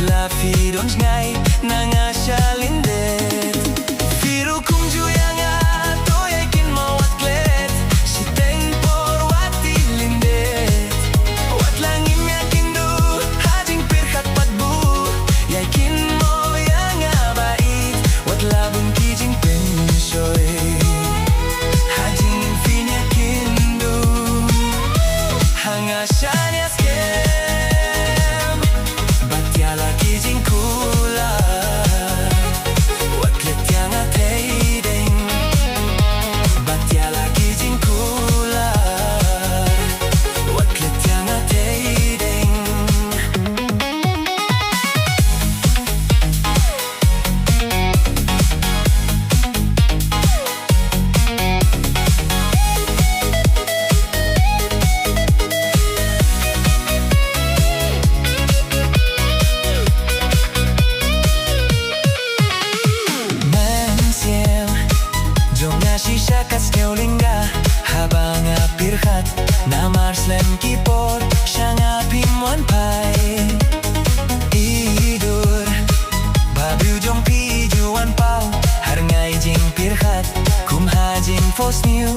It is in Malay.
la fidons ngai nanga shalindet Firu kumju yanga toye kin mawatlet Si teng por wati lindet Wat langim yakindu hajing pirkat patbu Yay kin mo yanga bait Wat labun kijing penshoy Hajing fin yakindu Hanga shanyas kem Batyala kijing kula Watlet yanga teideng Batyala kijing kula Watlet yanga teideng Shisha kaskeolinga habang pirhat na marslem kipor shanga pimwan pai idur babu jong pi juan pau har ngai jing pirhat kum ha jing fos new